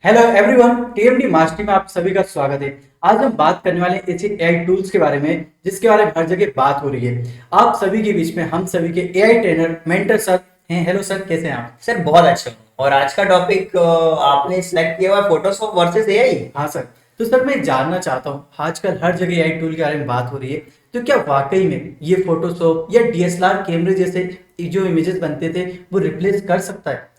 Hello everyone, TMD mastery में आप सभी का स्वागत है। आज हम बात करने वाले हैं ऐसे एआई टूल्स के बारे में जिसके बारे में हर जगह बात हो रही है। आप सभी के बीच में हम सभी के एआई ट्रेनर मेंटर सर हैं। हेलो सर, कैसे हैं आप? सर बहुत अच्छा हूँ। और आज का टॉपिक आपने सिलेक्ट किया हुआ है फोटोशॉप वर्सेस एआई। हाँ सर। तो सर मैं जानना चाहता हूँ, आजकल हर जगह एआई टूल के बारे में बात हो रही है, तो क्या वाकई में ये फोटोशॉप या डीएसएलआर कैमरे जैसे जो इमेजेस बनते थे वो रिप्लेस कर सकता है?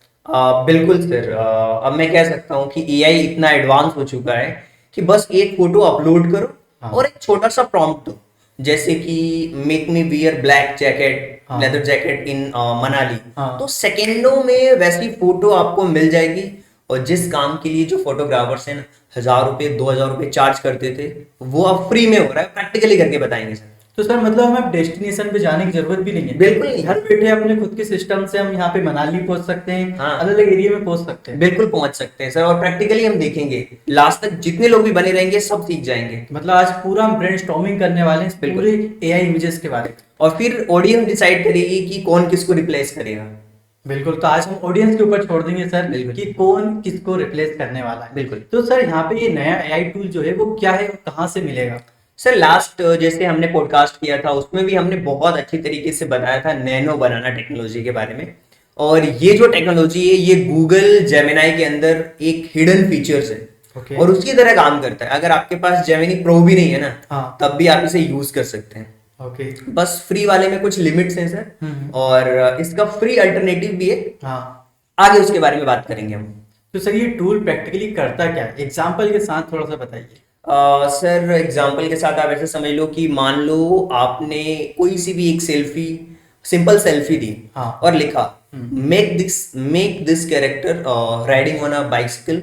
बिल्कुल सर। अब मैं कह सकता हूँ कि एआई इतना एडवांस हो चुका है कि बस एक फोटो अपलोड करो हाँ। और एक छोटा सा प्रॉम्प्ट दो, जैसे कि make me wear black jacket, हाँ। Leather jacket in Manali. हाँ। तो सेकेंडों में वैसी फोटो आपको मिल जाएगी। और जिस काम के लिए जो फोटोग्राफर्स हैं 1,000 रुपए 2,000 रुपए चार्ज करते थे, वो अब फ्री में हो रहा है। प्रैक्टिकली करके बताएंगे सर। तो सर मतलब हमें डेस्टिनेशन पे जाने की जरूरत भी नहीं है, बिल्कुल नहीं। घर बैठे अपने खुद के सिस्टम से हम यहाँ पे मनाली पहुंच सकते हैं, हाँ, अलग अलग एरिया में पहुंच सकते हैं। बिल्कुल पहुंच सकते हैं सर। और प्रैक्टिकली हम देखेंगे, लास्ट तक जितने लोग भी बने रहेंगे सब सीख जाएंगे। मतलब आज पूरा हम ब्रेनस्टॉर्मिंग करने वाले हैं इस बिल्कुल। पूरे एआई इमेजेस के बारे में। और फिर ऑडियंस डिसाइड करेगी कि कौन किसको रिप्लेस करेगा। बिल्कुल, तो आज हम ऑडियंस के ऊपर छोड़ देंगे सर बिल्कुल। कि कौन किसको रिप्लेस करने वाला है। बिल्कुल तो सर यहाँ पे ये नया एआई टूल जो है वो क्या है और कहाँ से मिलेगा? सर, लास्ट जैसे हमने पॉडकास्ट किया था उसमें भी हमने बहुत अच्छी तरीके से बताया था नैनो बनाना टेक्नोलॉजी के बारे में। और ये जो टेक्नोलॉजी है ये गूगल जेमिनाई के अंदर एक हिडन फीचर्स है। ओके। और उसकी तरह काम करता है। अगर आपके पास जेमिनी प्रो भी नहीं है ना, हाँ। तब भी आप इसे यूज कर सकते हैं। ओके। बस फ्री वाले में कुछ लिमिट्स हैं सर। और इसका फ्री अल्टरनेटिव भी है। हाँ। आगे उसके बारे में बात करेंगे हम। तो सर ये टूल प्रैक्टिकली करता क्या है, एग्जाम्पल के साथ थोड़ा सा बताइए। सर एग्जाम्पल के साथ आप ऐसे समझ लो कि मान लो आपने कोई सी भी एक सेल्फी, सिंपल सेल्फी दी। हाँ। और लिखा make this character riding on a bicycle.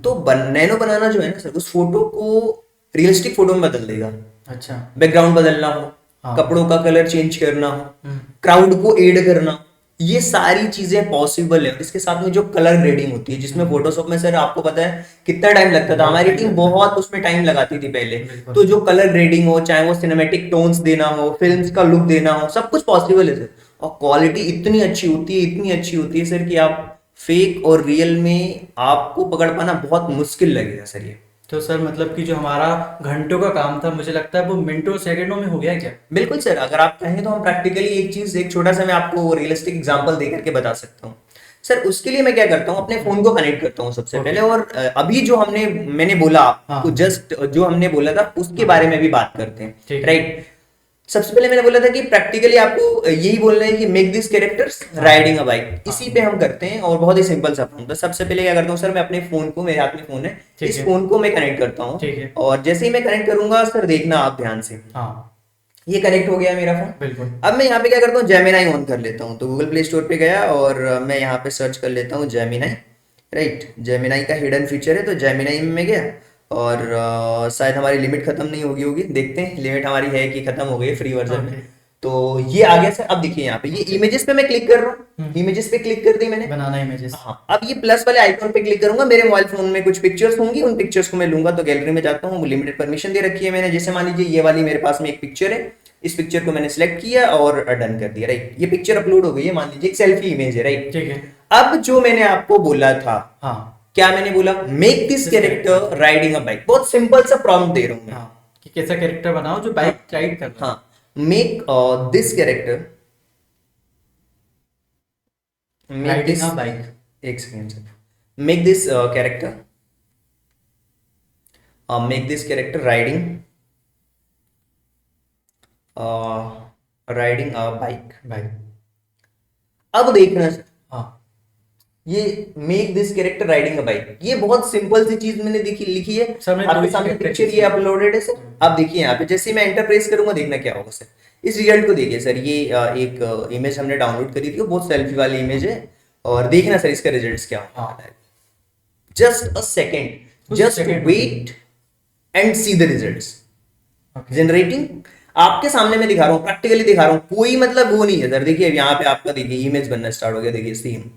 तो नैनो बनाना जो है ना सर, उस फोटो को रियलिस्टिक फोटो में बदल देगा। अच्छा। बैकग्राउंड बदलना हो, हाँ। कपड़ों का कलर चेंज करना हो, क्राउड को एड करना, ये सारी चीजें पॉसिबल है। और इसके साथ में जो कलर ग्रेडिंग होती है, जिसमें फोटोशॉप में सर आपको पता है कितना टाइम लगता था, हमारी टीम बहुत उसमें टाइम लगाती थी पहले। तो जो कलर ग्रेडिंग हो, चाहे वो सिनेमैटिक टोन्स देना हो, फिल्म्स का लुक देना हो, सब कुछ पॉसिबल है सर। और क्वालिटी इतनी अच्छी होती है, इतनी अच्छी होती है सर कि आप फेक और रियल में आपको पकड़ पाना बहुत मुश्किल लगेगा सर ये। तो सर मतलब कि जो हमारा घंटों का काम था, मुझे लगता है वो मिनटों सेकंडों में हो गया क्या? बिल्कुल सर। अगर आप कहें तो हम प्रैक्टिकली एक चीज, एक छोटा सा मैं आपको रियलिस्टिक एग्जांपल दे करके बता सकता हूँ सर। उसके लिए मैं क्या करता हूँ, अपने फोन को कनेक्ट करता हूँ सबसे पहले। और अभी जो मैंने बोला आपको, हाँ। जस्ट जो हमने बोला था उसके बारे में भी बात करते हैं, ठीक है। राइट। सबसे पहले मैंने बोला था कि प्रैक्टिकली आपको यही बोलना है कि make this characters riding a bike. इसी पे हम करते हैं और बहुत ही सिंपल सा फॉर्म। तो सबसे पहले क्या करता हूँ सर, मैं अपने फोन को, मेरे हाथ में फोन है, ठीक इस है। फोन को मैं कनेक्ट करता हूँ। ठीक है। और जैसे ही मैं कनेक्ट करूंगा सर, देखना आप ध्यान से, हाँ। ये कनेक्ट हो गया मेरा फोन। बिल्कुल। अब मैं यहाँ पे क्या करता हूँ, जेमिनाई ऑन कर लेता हूँ। तो गूगल प्ले स्टोर पे गया और मैं यहाँ पे सर्च कर लेता हूँ जेमिनाई, राइट। जेमिनाई का हिडन फीचर है, तो जेमिनाई में मैं गया। और शायद हमारी लिमिट खत्म नहीं होगी होगी देखते हैं। लिमिट हमारी है कि खत्म हो गई फ्री वर्जन में। ओके। तो ये आ गया सर। अब देखिए यहाँ पे ये इमेजेस पे मैं क्लिक कर रहा हूँ। इमेजेस पे क्लिक कर दी मैंने। बनाना इमेजेस। हाँ, अब ये प्लस वाले आइकॉन पे क्लिक करूंगा। मेरे मोबाइल फोन में कुछ पिक्चर्स होंगी, उन पिक्चर्स को मैं लूंगा। तो गैलरी में जाता हूँ, लिमिटेड परमिशन दे रखी है मैंने। जैसे मान लीजिए ये वाली मेरे पास में एक पिक्चर है, इस पिक्चर को मैंने सिलेक्ट किया और डन कर दिया, राइट। ये पिक्चर अपलोड हो गई है, मान लीजिए एक सेल्फी इमेज है, राइट। ठीक है। अब जो मैंने आपको बोला था, हाँ। क्या मैंने बोला, make this character riding a bike. बहुत सिंपल सा प्रॉम्प्ट दे रहा हूँ मैं। हाँ कि कैसा कैरेक्टर बनाओ जो बाइक राइड कर रहा है। हाँ, make this character, make riding this, a bike. एक second sir, make this character, make this character riding, riding a bike. Bike. अब देखना सर, हाँ। ये make this character riding a bike, ये बहुत सिंपल सी चीज मैंने लिखी है। सर मैंने दो आपके ही सामने character पिक्चर की ये थी। अपलोडेड है सर। आप देखिए यहाँ पे, जैसे ही मैं एंटर प्रेस करूंगा, देखना क्या होगा सर। इस रिजल्ट को देखिए सर। ये एक इमेज हमने डाउनलोड करी थी, वो बहुत सेल्फी वाली इमेज है। और देखना सर इसका रिजल्ट क्या होने वाला है। जस्ट अ सेकेंड, कुछ just second wait and see the results okay. Generating. आपके सामने मैं दिखा रहा हूँ, प्रैक्टिकली दिखा रहा हूँ, कोई मतलब वो नहीं है सर। देखिए यहाँ पे आपका, देखिए इमेज बनना स्टार्ट हो गया, देखिए same.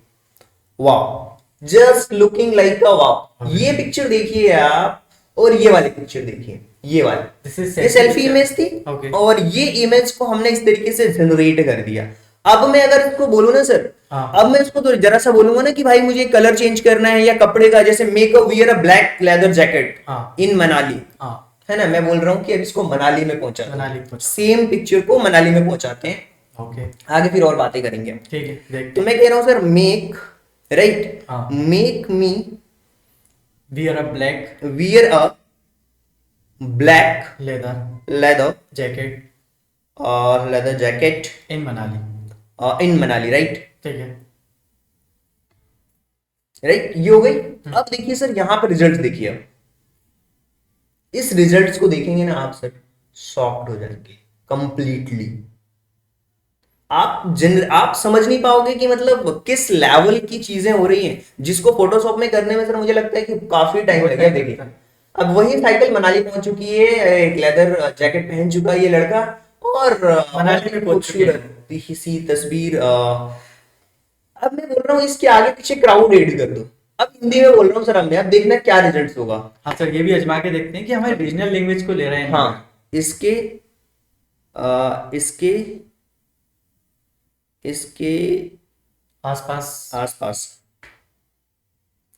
Wow, just looking like a wow. ये पिक्चर देखिए आप, और ये वाली पिक्चर देखिए, ये वाली, This is ये selfie सेल्फी picture. इमेज थी। Okay. और ये इमेज को हमने इस तरीके से जनरेट कर दिया। अब मैं अगर इसको बोलूँ ना सर, हाँ। अब मैं इसको तो जरा सा बोलूंगा ना कि भाई मुझे कलर चेंज करना है या कपड़े का, जैसे make a weird a black leather jacket हाँ। इन मनाली, हाँ। है ना, मैं बोल रहा हूँ कि अब इसको मनाली में पहुंचा मनाली पहुंचा। सेम पिक्चर को मनाली में पहुंचाते हैं, ओके। आगे फिर और बातें करेंगे हम। ठीक है, देखते तो हैं। मैं कह रहा हूँ सर मेक, राइट, हाँ। Make me wear a black wear a black leather leather jacket leather jacket in Manali. In Manali, right, ठीक है। राइट, ये हो गई। अब देखिए सर यहाँ पर रिजल्ट देखिए, अब इस रिजल्ट्स को देखेंगे ना आप सर, शॉक्ड हो जाएंगे कंप्लीटली। आप समझ नहीं पाओगे कि मतलब किस लेवल की चीजें हो रही हैं, जिसको फोटोशॉप में करने में सर मुझे लगता है कि काफी टाइम लगेगा। देखिए अब वही साइकिल मनाली पहुंच चुकी है, एक लेदर जैकेट पहन चुका है ये लड़का, और मनाली में पहुंच चुके हैं। खूबसूरत सी तस्वीर। अब मैं बोल रहा हूँ इसके आगे पीछे क्राउड ऐड कर दो। अब हिंदी में बोल रहा हूँ सर, हमने अब देखना क्या रिजल्ट होगा। हाँ सर, ये भी आजमा के देखते हैं कि हमारे रीजनल लैंग्वेज को ले रहे हैं। हाँ, इसके इसके इसके आसपास। आसपास।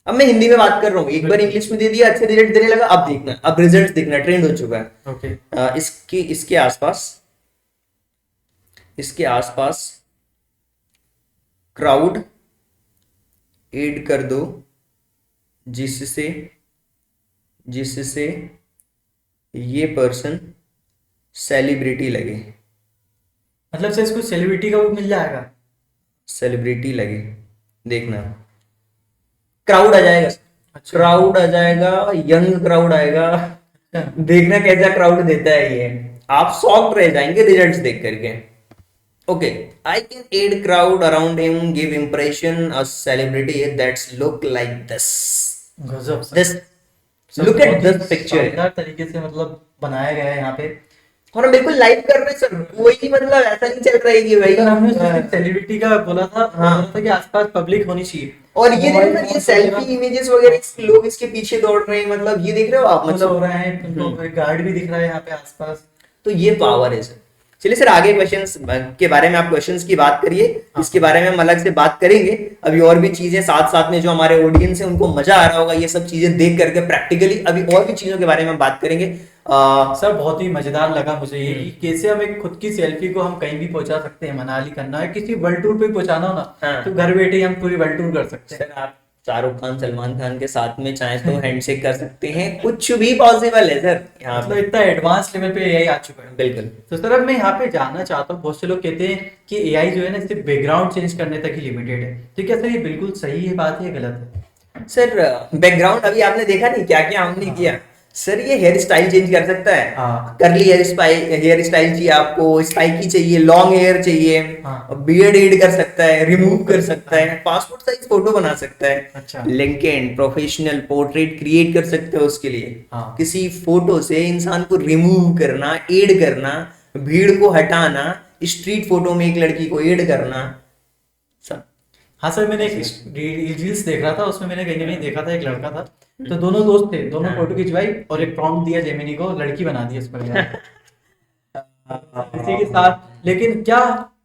अब मैं हिंदी में बात कर रहा हूँ, एक बार इंग्लिश में दे दिया, अच्छे रिजल्ट देने लगा। अब देखना, अब रिजल्ट देखना, ट्रेंड हो चुका है। ओके। इसके इसके आसपास, इसके आसपास क्राउड ऐड कर दो, जिससे जिससे ये पर्सन सेलिब्रिटी लगे, मतलब से इसको सेलिब्रिटी का वो मिल जाएगा। सेलिब्रिटी लगे। देखना क्राउड आ जाएगा, अच्छा। क्राउड आ जाएगा, यंग क्राउड आएगा। देखना कैसा क्राउड देता है ये, आप शॉक्ड रह जाएंगे रिजल्ट्स देख करके। Okay, I can add crowd around him, give impression a celebrity that's look like this, गजब sir. This, look at this picture. शानदार तरीके से मतलब बनाया गया है यहाँ पे। और हम बिल्कुल लाइव कर रहे हैं सर, कोई मतलब ऐसा नहीं चल रहा है कि भाई सर हमने सिर्फ सेलिब्रिटी का बोला था, हाँ। बोला था कि आसपास पब्लिक होनी चाहिए। और ये देखो सर, ये मोबाइल सेल्फी इमेजेस वगैरह लोग इसके पीछे दौड़ रहे हैं, मतलब ये देख रहे हो आप, मतलब हो मतलब रहा है, लोग गार्ड भी दिख रहा है यहाँ पे आसपास। तो ये पावर है सर। चलिए सर आगे क्वेश्चंस के बारे में, आप क्वेश्चंस की बात करिए, इसके बारे में हम अलग से बात करेंगे। अभी और भी चीजें साथ साथ में, जो हमारे ऑडियंस है उनको मजा आ रहा होगा ये सब चीजें देख करके प्रैक्टिकली, अभी और भी चीजों के बारे में हम बात करेंगे। सर बहुत ही मजेदार लगा मुझे ये कि कैसे हम एक खुद की सेल्फी को हम कहीं भी पहुंचा सकते हैं। मनाली करना है, किसी वर्ल्ड टूर पे पहुंचाना हो ना, हाँ। तो घर बैठे ही हम पूरी वर्ल्ड टूर कर सकते हैं। सर आप शाहरुख खान, सलमान खान के साथ में चाहे तो हैंडशेक कर सकते हैं, कुछ भी पॉसिबल है सर यहाँ मतलब पे। इतना एडवांस लेवल पे एआई आ चुका है। बिल्कुल। तो सर अब मैं यहाँ पे जानना चाहता हूँ, बहुत से लोग कहते हैं कि एआई जो है ना सिर्फ बैकग्राउंड चेंज करने तक ही लिमिटेड है, तो क्या सर ये बिल्कुल सही है बात है या गलत है? सर बैकग्राउंड अभी आपने देखा नहीं क्या क्या हमने किया। सर ये हेयर स्टाइल चेंज कर सकता है, हाँ। करली हेयर स्टाइल चाहिए आपको, स्पाइकी चाहिए, लॉन्ग हेयर चाहिए, हाँ। बियर्ड एड कर सकता है, रिमूव कर सकता है, पासपोर्ट साइज फोटो बना सकता है, अच्छा। लिंक्डइन प्रोफेशनल पोर्ट्रेट क्रिएट कर सकते हो उसके लिए। हाँ। किसी फोटो से इंसान को रिमूव करना, एड करना, भीड़ को हटाना, स्ट्रीट फोटो में एक लड़की को एड करना, सब। हाँ सर, मैंने एक रील्स देख रहा था, उसमें मैंने कहीं ना कहीं देखा था, एक लड़का था, तो दोनों दोस्त थे, दोनों फोटो खिंचवाई और एक प्रॉम्प्ट दिया जेमिनी को, लड़की बना दी उस पर इसी के साथ। लेकिन क्या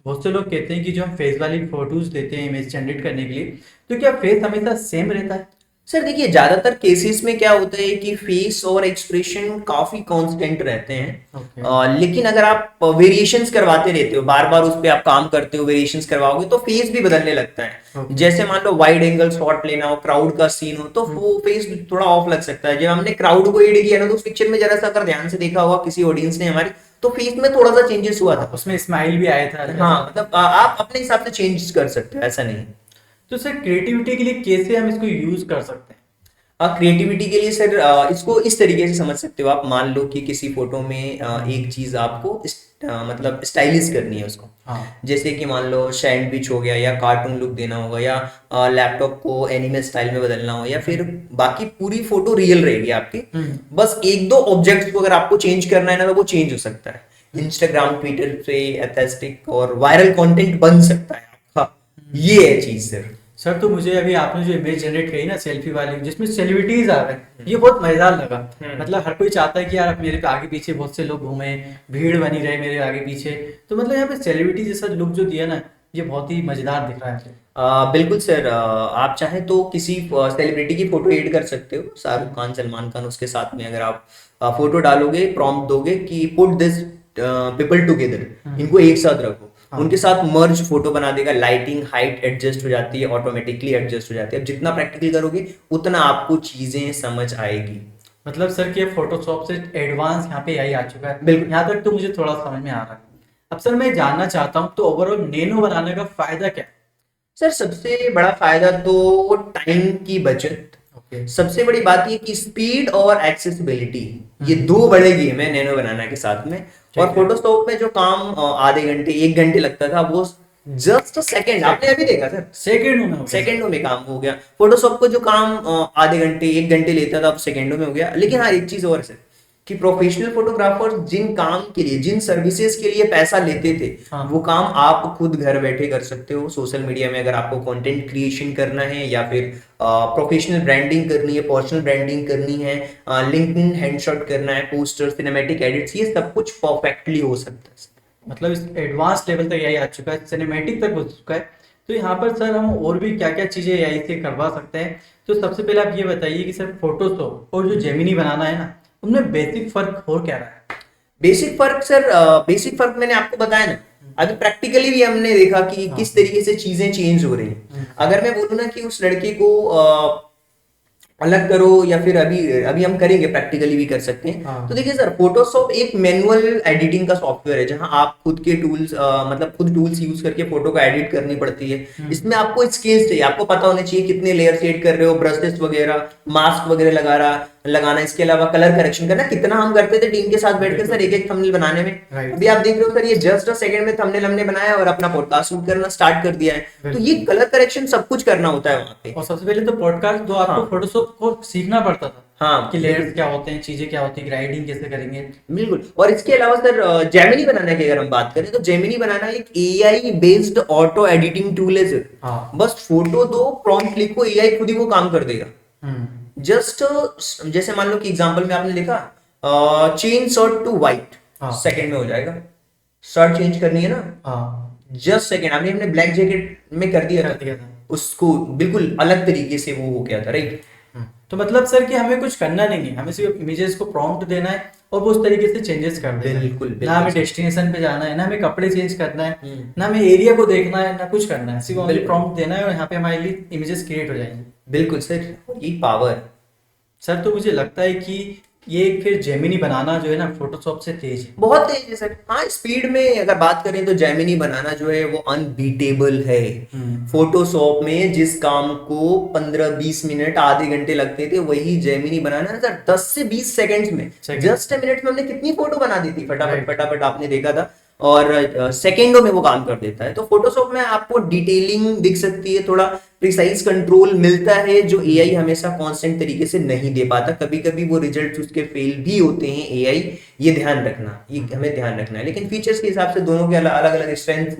बहुत से लोग कहते हैं कि जो हम फेस वाली फोटोज देते हैं इमेज जनरेट करने के लिए, तो क्या फेस हमेशा सेम रहता है? सर देखिए, ज्यादातर केसेस में क्या होता है कि फेस और एक्सप्रेशन काफी कांस्टेंट रहते हैं। Okay. लेकिन अगर आप वेरिएशंस करवाते रहते हो, बार बार उस पर आप काम करते हो, वेरिएशंस करवाओगे तो फेस भी बदलने लगता है। Okay. जैसे मान लो वाइड एंगल शॉट लेना हो, क्राउड का सीन हो, तो वो फेस थोड़ा ऑफ लग सकता है। जब हमने क्राउड को एड किया ना, तो उस पिक्चर में जरा सा अगर ध्यान से देखा होगा किसी ऑडियंस ने हमारी, तो फेस में थोड़ा सा चेंजेस हुआ था। उसमें स्माइल भी आया था। हाँ, मतलब आप अपने हिसाब से चेंज कर सकते हो, ऐसा नहीं। तो सर क्रिएटिविटी के लिए कैसे हम इसको यूज कर सकते हैं? क्रिएटिविटी के लिए सर इसको इस तरीके से समझ सकते हो आप। मान लो कि किसी फोटो में एक चीज आपको मतलब स्टाइलिश करनी है उसको। हाँ। जैसे कि मान लो सैंडविच हो गया, या कार्टून लुक देना होगा, या लैपटॉप को एनिमे स्टाइल में बदलना हो, या फिर बाकी पूरी फोटो रियल रहेगी आपकी। बस एक दो ऑब्जेक्ट्स को अगर आपको चेंज करना है ना, तो वो चेंज हो सकता है। इंस्टाग्राम, ट्विटर पे एस्थेटिक और वायरल कंटेंट बन सकता है आपका। ये है चीज सर। सर तो मुझे अभी आपने जो इमेज जनरेट करी ना सेल्फी वाली, जिसमें सेलिब्रिटीज आ रहे हैं, ये बहुत मजेदार लगा। मतलब हर कोई चाहता है कि यार मेरे पे आगे पीछे बहुत से लोग घूमे, भीड़ बनी रहे मेरे आगे पीछे, तो मतलब यहाँ पे सेलिब्रिटी जैसा लुक जो दिया ना, ये बहुत ही मजेदार दिख रहा है। बिल्कुल सर, आप चाहें तो किसी सेलिब्रिटी की फोटो एड कर सकते हो, शाहरुख खान, सलमान खान, उसके साथ में अगर आप फोटो डालोगे, प्रॉम्प्ट दोगे कि पुट दिस पीपल टुगेदर, इनको एक साथ रखो, हाँ। उनके साथ मर्ज फोटो बना देगा। लाइटिंग, हाइट एडजस्ट हो जाती है, ऑटोमेटिकली एडजस्ट हो जाती है। अब जितना प्रैक्टिकल करोगे उतना आपको चीजें समझ आएगी। मतलब सर कि फोटोशॉप से एडवांस यहाँ पे यही आ चुका है। बिल्कुल। यहाँ तक तो मुझे थोड़ा समझ में आ रहा है। अब सर मैं जानना चाहता हूँ तो ओवरऑल नैनो बनाने का फायदा क्या है? सर सबसे बड़ा फायदा तो टाइम की बचत। ओके। सबसे बड़ी बात ये कि स्पीड और एक्सेसिबिलिटी, ये दो बड़े गेम है नैनो बनाना के साथ में। ठीक और है। फोटोशॉप में जो काम आधे घंटे 1 घंटे लगता था, वो जस्ट सेकंड, आपने अभी देखा सर, सेकेंड में हो गया सर। सेकंडों में काम हो गया। फोटोशॉप को जो काम आधे घंटे 1 घंटे लेता था, अब सेकंडों में हो गया। लेकिन हाँ, एक चीज और है सर, कि प्रोफेशनल फोटोग्राफर जिन काम के लिए, जिन सर्विसेज के लिए पैसा लेते थे, हाँ। वो काम आप खुद घर बैठे कर सकते हो। सोशल मीडिया में अगर आपको कंटेंट क्रिएशन करना है, या फिर प्रोफेशनल ब्रांडिंग करनी है, पर्सनल ब्रांडिंग करनी है, लिंक्डइन हैंडशॉट करना है, पोस्टर, सिनेमैटिक एडिट्स, ये सब कुछ परफेक्टली हो सकता है। मतलब इस एडवांस लेवल तक यही आ चुका है, सिनेमैटिक तक हो चुका है। तो यहाँ पर सर हम और भी क्या क्या चीजें यही से करवा सकते हैं? तो सबसे पहले आप ये बताइए कि सर फोटोशॉप और जो जेमिनी बनाना है ना, उनमें बेसिक फर्क हो क्या रहा है? बेसिक फर्क सर, बेसिक फर्क मैंने आपको बताया ना, अभी प्रैक्टिकली भी हमने देखा कि हाँ। किस तरीके से चीजें चेंज हो रही हैं। अगर मैं बोलूँ ना कि उस लड़के को अलग करो, या फिर अभी अभी हम करेंगे, प्रैक्टिकली भी कर सकते हैं। हाँ। तो देखिए सर, फोटोशॉप एक मैनुअल एडिटिंग का सॉफ्टवेयर है, जहां आप खुद के टूल्स, मतलब खुद टूल्स यूज करके फोटो को एडिट करनी पड़ती है। इसमें आपको स्किल्स चाहिए, आपको पता होना चाहिए कितने लेयर्स एड कर रहे हो, ब्रशेस वगैरह, मास्क वगैरह लगाना, इसके अलावा कलर करेक्शन करना। कितना हम करते थे टीम के साथ बैठकर सर, एक एक थंबनेल बनाने में। Right. अभी आप देख रहे हो सर, ये जस्ट अ सेकंड में थंबनेल हमने बनाया और अपना पॉडकास्ट शूट करना स्टार्ट कर दिया है। तो ये कलर करेक्शन सब कुछ करना होता है वहां पे। और सबसे पहले तो पॉडकास्ट दो आपको हाँ। फोटोशॉप को सीखना पड़ता था हाँ, कि लेयर्स क्या होते हैं, चीजें क्या होती है, ग्राइडिंग कैसे करेंगे। बिल्कुल। और इसके अलावा सर, जेमिनी बनाना की अगर हम बात करें, तो जेमिनी बनाना एक AI based auto editing tool है सर। हाँ। बस फोटो दो, प्रॉम्प्ट लिखो, एआई खुद ही वो काम कर देगा। हम्म। जस्ट जैसे मान लो कि एग्जांपल में आपने लिखा चेंज शर्ट टू वाइट, हाँ। सेकंड में हो जाएगा। शर्ट चेंज करनी है ना, हाँ। Just second. आपने हमने ब्लैक जैकेट में कर दिया कर था, दिया था। उसको बिल्कुल अलग तरीके से वो हो गया था, राइट। तो मतलब सर कि हमें कुछ करना नहीं है, हमें सिर्फ इमेजेस को प्रॉम्प्ट देना है और वो उस तरीके से चेंजेस कर देना है। बिल्कुल, ना बिल्कुल हमें सर। डेस्टिनेशन पे जाना है, ना हमें कपड़े चेंज करना है, ना हमें एरिया को देखना है, ना कुछ करना है, सिर्फ हमें बिल्कुल। प्रॉम्प्ट देना है और यहाँ पे हमारे लिए इमेजेस क्रिएट हो जाएंगे। बिल्कुल सर, ये पावर। सर तो मुझे लगता है कि ये फिर जेमिनी बनाना जो है ना फोटोशॉप से तेज है। बहुत तेज है सर। हाँ, स्पीड में अगर बात करें तो जेमिनी बनाना जो है वो अनबीटेबल है। फोटोशॉप में जिस काम को 15-20 मिनट, आधे घंटे लगते थे, वही जेमिनी बनाना है सर 10 से 20 सेकंड्स में। जस्ट मिनट में हमने कितनी फोटो बना दी थी, फटाफट Right. फटाफट, आपने देखा था। और सेकेंडों में वो काम कर देता है। तो फोटोशॉप में आपको डिटेलिंग दिख सकती है, थोड़ा प्रिसाइज कंट्रोल मिलता है, जो एआई हमेशा कांस्टेंट तरीके से नहीं दे पाता। कभी कभी वो रिजल्ट्स उसके फेल भी होते हैं एआई, ये ध्यान रखना, ये हमें ध्यान रखना है। लेकिन फीचर्स के हिसाब से दोनों के अलग अलग स्ट्रेंथ।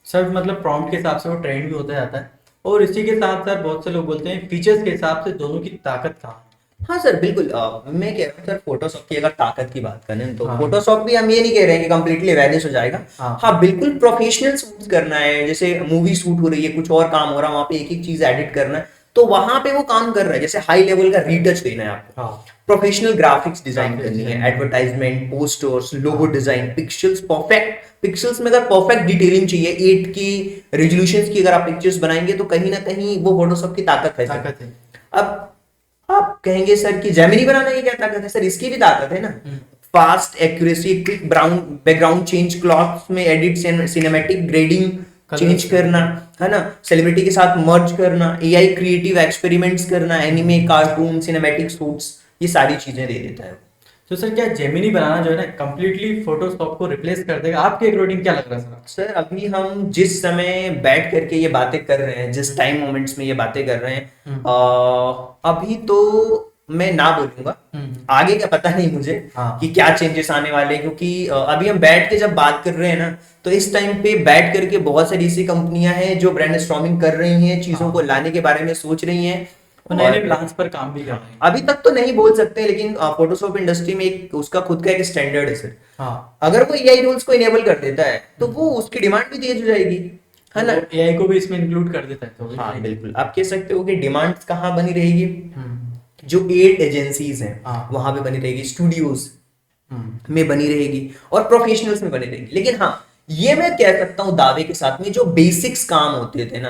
सर मतलब प्रॉम्प्ट के हिसाब से वो ट्रेंड भी होता जाता है, और इसी के साथ सर बहुत से लोग बोलते हैं फीचर्स के हिसाब से दोनों की ताकत कहाँ है? हाँ सर, बिल्कुल। मैं कह रहा हूँ सर, फोटोशॉप की अगर ताकत की बात करें तो हाँ। फोटोशॉप भी हम ये नहीं कह रहे हैं कि कंप्लीटली वैनिश हो जाएगा। हाँ। हाँ, बिल्कुल प्रोफेशनल शूट करना है, जैसे मूवी शूट हो रही है, कुछ और काम हो रहा है, वहां पे एक एक चीज एडिट करना है, तो वहां पे वो काम कर रहा है। जैसे हाई लेवल का रीटच देना है आपको, हाँ। प्रोफेशनल ग्राफिक्स डिजाइन Graphics करनी है, design। Advertisement, posters, logo design, pixels perfect. Pixels में अगर परफेक्ट डिटेलिंग चाहिए, 8 की रेजोल्यूशन की अगर आप पिक्चर्स बनाएंगे, तो कहीं ना कहीं वो फोटोशॉप की ताकत है सर। ताकत है। अब आप कहेंगे सर कि जेमिनी बनाने की क्या ताकत है? सर इसकी भी ताकत है ना। Fast accuracy, quick brown background change, clothes में एडिट, सिनेमैटिक ग्रेडिंग चेंज करना, है ना, सेलिब्रिटी के साथ मर्ज करना, एआई क्रिएटिव एक्सपेरिमेंट्स करना, एनिमे, कार्टून, सिनेमैटिक शूट्स, ये सारी चीजें दे देता है। तो सर क्या जेमिनी बनाना जो है ना कंप्लीटली फोटोशॉप को रिप्लेस कर देगा? आपके अकॉर्डिंग क्या लग रहा है सर? सर अभी हम जिस समय बैठ करके ये बातें कर रहे हैं, जिस टाइम मोमेंट्स में ये बातें कर रहे हैं, अभी तो मैं ना बोलूंगा, आगे का पता नहीं मुझे हाँ। कि क्या चेंजेस आने वाले हैं। क्योंकि अभी हम बैठ के जब बात कर रहे हैं ना, तो इस टाइम पे बैठ करके बहुत सारी ऐसी कंपनियां हैं जो ब्रांड स्टॉर्मिंग कर रही हैं, चीजों को लाने के बारे में सोच रही हैं, और नए नए प्लान्स पर काम भी कर रहे हैं। अभी तक तो नहीं बोल सकते, लेकिन फोटोशॉप इंडस्ट्री में एक उसका खुद का एक स्टैंडर्ड है सर। हाँ। अगर वो एआई रूल्स को इनेबल कर देता है, तो वो उसकी डिमांड भी तेज हो जाएगी। है ना। एआई को भी इसमें इंक्लूड कर देता है तो भी हाँ सही। बिल्कुल, आप कह सकते हो कि डिमांड कहाँ बनी रहेगी, हम्म। जो एड एजेंसीज हैं हाँ। वहां पे बनी रहेगी, स्टूडियोज हम्म। में बनी रहेगी और प्रोफेशनल्स में बनी रहेगी। लेकिन हाँ, ये मैं कह सकता हूँ दावे के साथ में, जो बेसिक्स काम होते थे ना,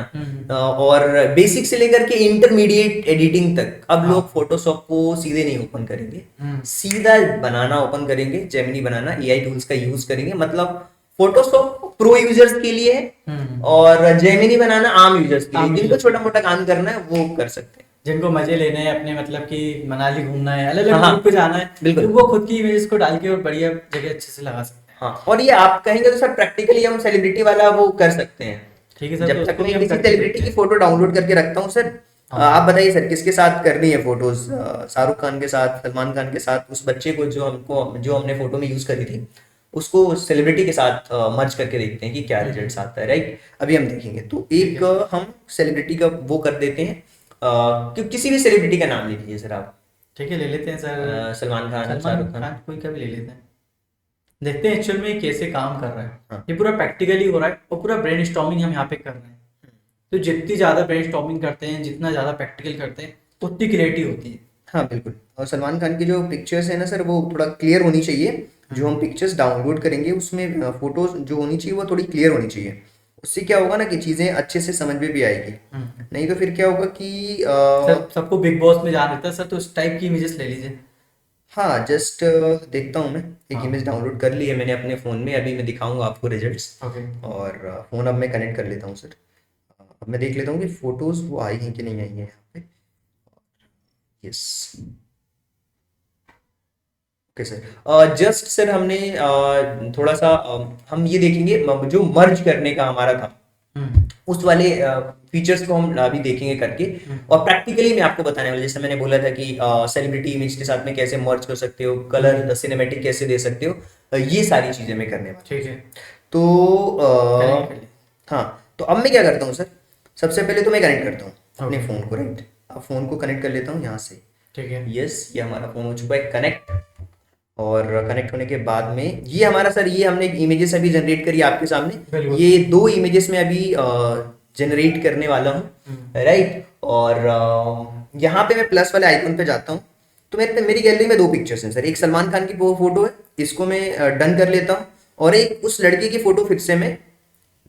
और बेसिक से लेकर के इंटरमीडिएट एडिटिंग तक, अब हाँ। लोग फोटोशॉप को सीधे नहीं ओपन करेंगे, हम्म। सीधा बनाना ओपन करेंगे, जेमिनी बनाना, एआई टूल्स का यूज करेंगे। मतलब फोटोशॉप प्रो यूजर्स के लिए है और जेमिनी बनाना आम यूजर्स के आम लिए, जिनको users। छोटा मोटा काम करना है वो कर सकते हैं। जिनको मजे लेने हैं अपने, मतलब कि मनाली घूमना है, अलग अलग हाँ ट्रिप पे जाना है, बिल्कुल। तो वो खुद की इमेजेस को डाल के और बढ़िया जगह अच्छे से लगा सकते हैं। हाँ, और ये आप कहेंगे तो सर प्रैक्टिकली हम सेलिब्रिटी वाला वो कर सकते हैं। ठीक है सर, जब तो तक उसको भी मैं हम किसी करके सेलिब्रिटी देखते की हैं। फोटो डाउनलोड करके रखता हूँ सर। हाँ। आप बताइए सर, किसके साथ करनी है फोटोज? शाहरुख खान के साथ, सलमान खान के साथ, उस बच्चे को जो हमने फोटो में यूज करी थी, उसको सेलिब्रिटी के साथ मर्ज करके देखते हैं कि क्या रिजल्ट्स आता है, राइट? अभी हम देखेंगे। तो एक हम सेलिब्रिटी का वो कर देते हैं, किसी भी सेलिब्रिटी का नाम ले लीजिए सर आप। ठीक है, ले लेते हैं सर। सलमान खान, सलमान शाहरुख खान। खान कोई का भी ले लेते हैं। देखते हैं एक्चुअल में ये कैसे काम कर रहा है। हाँ। ये पूरा प्रैक्टिकली हो रहा है और पूरा ब्रेन स्टॉर्मिंग हम यहाँ पे कर रहे हैं। तो जितनी ज़्यादा ब्रेन स्टॉर्मिंग करते हैं, जितना ज़्यादा प्रैक्टिकल करते हैं, उतनी क्रिएटिव होती है। हाँ बिल्कुल। और सलमान खान की जो पिक्चर्स है ना सर, वो थोड़ा क्लियर होनी चाहिए। जो हम पिक्चर्स डाउनलोड करेंगे उसमें फोटोज जो होनी चाहिए वो थोड़ी क्लियर होनी चाहिए। उससे क्या होगा ना कि चीज़ें अच्छे से समझ में भी आएगी। नहीं तो फिर क्या होगा कि सर सबको बिग बॉस में जान रहता है सर, तो उस टाइप की इमेजेस ले लीजिए। हाँ जस्ट देखता हूँ मैं। एक हाँ। इमेज डाउनलोड कर ली है मैंने अपने फ़ोन में, अभी मैं दिखाऊंगा आपको रिजल्ट्स। ओके। और फ़ोन अब मैं कनेक्ट कर लेता हूँ सर। अब मैं देख लेता हूँ कि फ़ोटोज़ वो आई हैं कि नहीं आई हैं यहाँ पे। Yes, okay sir. Just sir हमने थोड़ा सा हम ये देखेंगे जो मर्ज करने का हमारा था, उस वाले फीचर्स को हम अभी देखेंगे करके। और प्रैक्टिकली मैं आपको बताने वाला, जैसे मैंने बोला था कि सेलिब्रिटी इमेज के साथ में कैसे मर्ज कर सकते हो, कलर सिनेमैटिक कैसे दे सकते हो, ये सारी चीजें मैं करने वाला हूं। ठीक है। तो कनेक्ट कर लिया। हाँ, तो अब मैं क्या करता हूँ सर, सबसे पहले तो मैं कनेक्ट करता हूँ अपने Okay. फ़ोन को, राइट? अब फ़ोन को कनेक्ट कर लेता हूँ यहाँ से। ठीक है। यस, ये हमारा फ़ोन हो चुका है कनेक्ट। और कनेक्ट होने के बाद में ये हमारा सर, ये हमने इमेजेस अभी जनरेट करी आपके सामने। बिल्कुल। ये 2 इमेजेस में अभी जनरेट करने वाला हूँ, राइट? और यहाँ पे मैं प्लस वाले आइकन पे जाता हूँ, तो मेरी गैलरी में 2 पिक्चर्स हैं सर। एक सलमान खान की वो फोटो है, इसको मैं डन कर लेता हूँ। और एक उस लड़के की फोटो फिर से मैं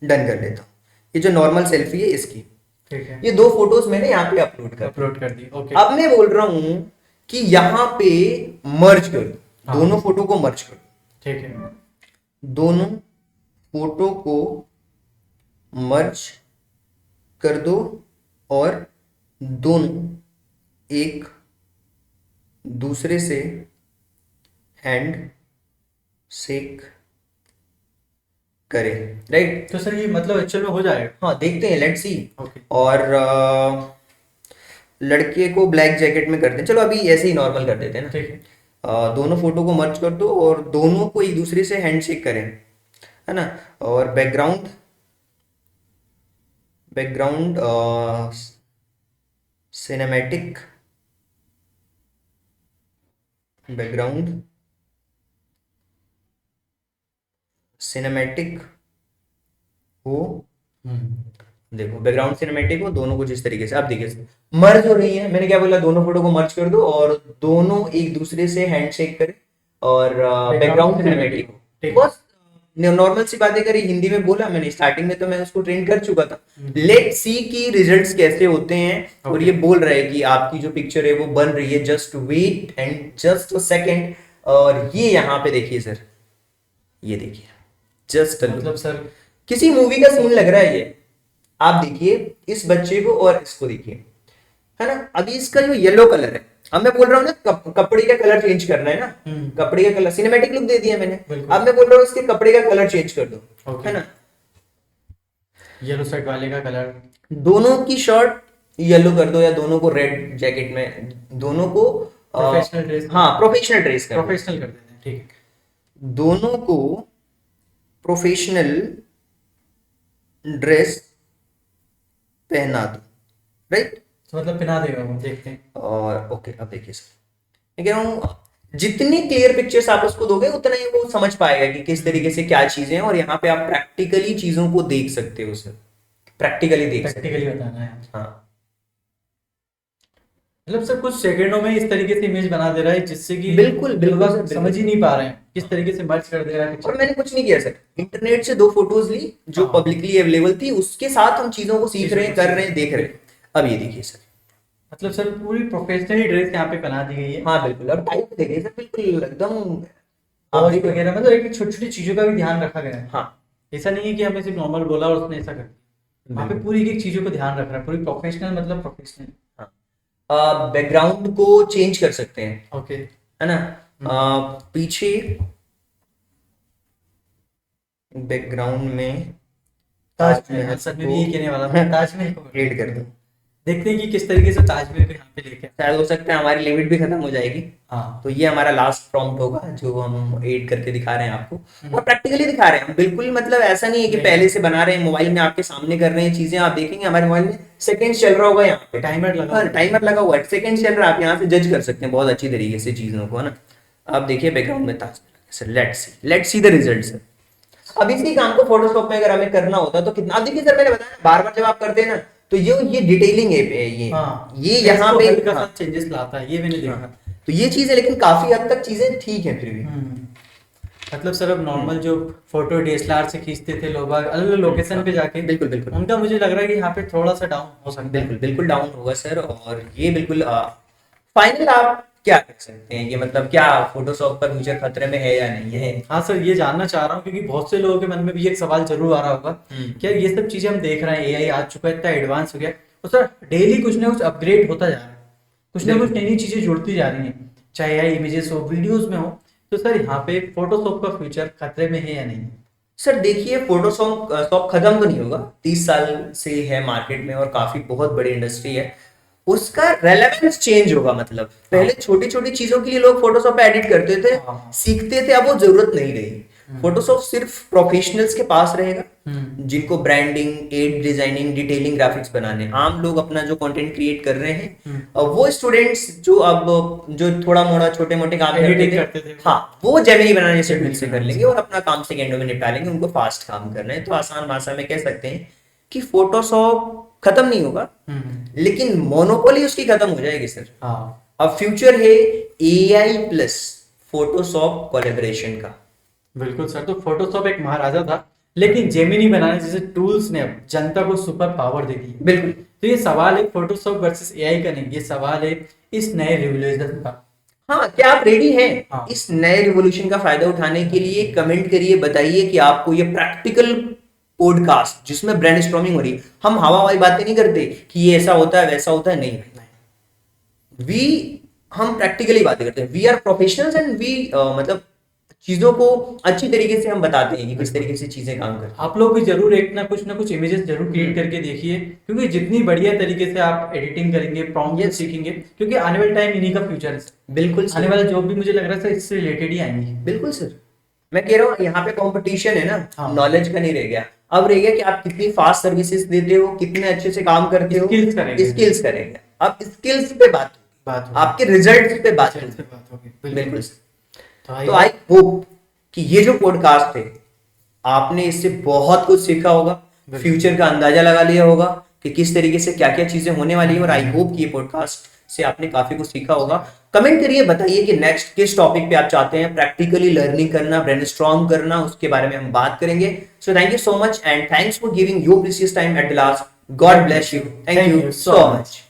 डन कर लेता हूँ, ये जो नॉर्मल सेल्फी है इसकी। ठीक है। ये 2 फोटोज मैंने यहाँ पे अपलोड कर दी। ओके। अब मैं बोल रहा हूँ कि यहाँ पे मर्ज कर दो, हाँ। दोनों फोटो को मर्ज कर दो। ठीक है। दोनों फोटो को मर्ज कर दो और दोनों एक दूसरे से हैंड शेक करें, राइट? तो सर ये मतलब एक्चुअल में हो जाएगा? हाँ, देखते हैं, लेट्स सी। ओके। और लड़के को ब्लैक जैकेट में करते हैं, चलो अभी ऐसे ही नॉर्मल कर देते हैं ना। ठीक है। दोनों फोटो को मर्ज कर दो और दोनों को एक दूसरे से हैंडशेक करें, है ना? और background background cinematic background cinematic हो। देखो, बैकग्राउंड सिनेमैटिक हो, दोनों कुछ इस तरीके से। अब देखिए मर्ज हो रही है, मैंने क्या बोला, दोनों फोटो को मर्ज कर दो और दोनों एक दूसरे से हैंडशेक करें और बैकग्राउंड सिनेमैटिक हो। बस नॉर्मल सी बातें करी, हिंदी में बोला मैंने स्टार्टिंग में, तो मैं उसको ट्रेन कर चुका था। लेट्स सी की रिजल्ट्स कैसे होते हैं। और ये बोल रहा है कि आपकी जो पिक्चर है वो बन रही है, just wait and just a second. और ये यहाँ पे देखिए सर, ये देखिए, जस्ट मतलब सर किसी मूवी का सीन लग रहा है ये। आप देखिए इस बच्चे को और इसको देखिए, है ना? अभी इसका जो येलो कलर है, अब मैं बोल रहा हूँ ना कपड़े का कलर चेंज करना है ना, कपड़े का कलर सिनेमैटिक लुक दे दिया मैंने। अब मैं बोल रहा हूँ इसके कपड़े का कलर चेंज कर दो, है ना? येलो शर्ट वाले का कलर, दोनों की शर्ट येलो कर दो या दोनों को रेड जैकेट में, दोनों को प्रोफेशनल ड्रेस। हाँ, प्रोफेशनल ड्रेस कर दो। प्रोफेशनल कर देते हैं। ठीक है। दोनों को प्रोफेशनल ड्रेस पहना दो, राइट? तो मतलब पहना देगा वो, देखते हैं। और ओके, अब देखिए सर, मैं कह रहा हूँ जितनी क्लियर पिक्चर्स आप उसको दोगे उतना ही वो समझ पाएगा कि किस तरीके से क्या चीजें हैं। और यहाँ पे आप प्रैक्टिकली चीजों को देख सकते हो सर, प्रैक्टिकली देख सकते प्रैक्टिकली हैं। बताना है। हाँ मतलब सर कुछ सेकंडों में इस तरीके से इमेज बना दे रहा है जिससे कि बिल्कुल बिल्कुल लोग सर, समझ बिल्कुल। ही नहीं पा रहे हैं किस तरीके से मर्ज कर दे रहा है और पिक्चर। मैंने कुछ नहीं किया सर, इंटरनेट से 2 फोटोज ली जो हाँ। पब्लिकली अवेलेबल थी, उसके साथ हम चीजों को सीख चीज़ों रहे को हैं, कर सीख रहे हैं, रहे देख रहे हैं। अब ये देखिए सर। मतलब सर पूरी प्रोफेशनली ड्रेस यहाँ पे पहना दी गई है। हाँ बिल्कुल, अब टाइप देखिए सर, बिल्कुल एकदम आप पॉज देख रहे वगैरह हैं। मतलब एक छोटी छोटी चीजों का भी ध्यान रखा गया है। हाँ ऐसा नहीं है कि हमने सिर्फ नॉर्मल बोला और उसने ऐसा कर दिया। वहाँ पे बिल्कुल। पूरी एक एक चीजों को ध्यान रख रहा है, पूरी प्रोफेशनल मतलब प्रोफेशनल। हाँ बैकग्राउंड को चेंज कर सकते हैं, ओके। है ना। पीछे बैकग्राउंड में ताजमहल, सर मैं भी यही कहने वाला था, ताजमहल को ऐड कर दूं। देखते हैं कि किस तरीके से ताजमहल को यहाँ पे लेके। शायद हो सकता है हमारी लिमिट भी खत्म हो जाएगी। हाँ। तो ये हमारा लास्ट प्रॉम्प्ट होगा जो हम एड करके दिखा रहे हैं आपको, और प्रैक्टिकली दिखा रहे हैं हम, बिल्कुल मतलब ऐसा नहीं है कि नहीं। पहले से बना रहे हैं, मोबाइल में आपके सामने कर रहे हैं चीजें। आप देखेंगे हमारे मोबाइल में सेकंड्स चल रहा होगा, यहाँ पे टाइमर लगा हुआ है। टाइमर लगा हुआ है, सेकंड चल रहा है, आप यहाँ से जज कर सकते हैं बहुत अच्छी तरीके से चीजों को, है ना। आप देखिए बैकग्राउंड में Taj Mahal, let's see the result sir. अब इसी काम को फोटोशॉप में अगर हमें करना होता तो कितना, अब देखिए सर मैंने बताया बार बार जब आप करते हैं ना तो ये डिटेलिंग है, हाँ, ये यहाँ पे हल्का सा हाँ, चेंजेस लाता है, ये मैंने देखा। हाँ, तो ये चीज है, लेकिन काफी हद तक चीजें ठीक है फिर भी। मतलब सर अब नॉर्मल जो फोटो डीएसएलआर से खींचते थे लोग अलग अलग लोकेशन पे जाके, बिल्कुल बिल्कुल उनका मुझे लग रहा है कि यहाँ पे थोड़ा सा डाउन हो सकता है। बिल्कुल बिल्कुल डाउन होगा सर। और ये बिल्कुल फाइनल आप क्या कर सकते हैं, ये मतलब क्या फोटोशॉप का फ्यूचर खतरे में है या नहीं है। हाँ सर, ये जानना चाह रहा हूँ क्योंकि बहुत से लोगों के मन में भी एक सवाल जरूर आ रहा होगा, क्या ये सब चीजें हम देख रहे हैं, एआई आ चुका है, इतना एडवांस हो गया, तो सर डेली कुछ ना कुछ अपग्रेड होता जा रहा है, कुछ ना कुछ नई नई चीजें जुड़ती जा रही हैं, चाहे एआई इमेजेस हो, वीडियोस में हो, तो सर यहाँ पे फोटोशॉप का फ्यूचर खतरे में है या नहीं? सर देखिए फोटोशॉप शॉप खत्म तो नहीं होगा, 30 साल से है मार्केट में और काफी बहुत बड़ी इंडस्ट्री है। उसका रेलेवेंस चेंज होगा, मतलब पहले छोटी छोटी चीजों के लिए लोग फोटोशॉप पे एडिट करते थे, हाँ। सीखते थे, अब वो जरूरत नहीं रही। फोटोशॉप सिर्फ प्रोफेशनल्स के पास रहेगा, जिनको branding, ad designing, detailing graphics बनाने, आम लोग अपना जो कंटेंट क्रिएट कर रहे हैं, और वो स्टूडेंट्स जो अब जो थोड़ा मोड़ा छोटे मोटे काम Editing करते करते थे। थे, हाँ वो जेमिनी बनाने जैसे Gemini टूल से कर बनाने लेंगे से। और अपना काम सेकेंडों में निपटा लेंगे, उनको फास्ट काम करना है। तो आसान भाषा में कह सकते हैं कि फोटोशॉप खत्म नहीं होगा, लेकिन मोनोपोली उसकी खत्म हो जाएगी सर। हाँ अब फ्यूचर है एआई प्लस फोटोशॉप कोलैबोरेशन का। बिल्कुल सर, तो फोटोशॉप एक महाराजा था, लेकिन जेमिनी बनाने जैसे टूल्स ने अब जनता को सुपर पावर दे दी है। बिल्कुल। तो ये सवाल है फोटोशॉप वर्सेस एआई का नहीं, ये सवाल है इस नए रिवोल्यूशन का। हाँ क्या आप रेडी हैं हाँ। इस नए रिवोल्यूशन का फायदा उठाने के लिए? कमेंट करिए, बताइए कि आपको ये प्रैक्टिकल पॉडकास्ट जिसमें ब्रेनस्टॉर्मिंग हो रही है, हम हवा हवाई बातें नहीं करते कि ये ऐसा होता है वैसा होता है, नहीं वी हम प्रैक्टिकली बातें करते हैं, we are professionals and we मतलब चीजों को अच्छी तरीके से हम बताते हैं कि किस तरीके से चीजें काम करती हैं। आप लोग भी जरूर एक ना कुछ इमेजेस जरूर क्रिएट करके देखिए, क्योंकि जितनी बढ़िया तरीके से आप एडिटिंग करेंगे, प्रॉम्प्ट सीखेंगे, क्योंकि आने वाले टाइम इन्हीं का फ्यूचर है। बिल्कुल आने वाला जॉब भी मुझे लग रहा है इससे रिलेटेड ही आएंगी। बिल्कुल सर, मैं कह रहा हूँ यहाँ पे कंपटीशन है ना, हाँ। नॉलेज का नहीं रह गया, अब रह गया कि आप कितनी फास्ट सर्विसेज देते हो, कितने अच्छे से काम करते हो, Skills करेंगे। स्किल्स करेंगे। अब स्किल्स पे बात बात होगी, आपके रिजल्ट पे बात Results पे होगी। बात होगी। बिल्कुल तो तो आई होप कि ये जो पॉडकास्ट है आपने इससे बहुत कुछ सीखा होगा, फ्यूचर का अंदाजा लगा लिया होगा कि किस तरीके से क्या क्या चीजें होने वाली है, और आई होप कि ये पॉडकास्ट से आपने काफी कुछ सीखा होगा। कमेंट करिए, बताइए कि नेक्स्ट किस टॉपिक पे आप चाहते हैं प्रैक्टिकली लर्निंग करना, ब्रेनस्टॉर्म करना, उसके बारे में हम बात करेंगे। So thank you so much and thanks for giving your precious time at the last. God bless you, thank you so much.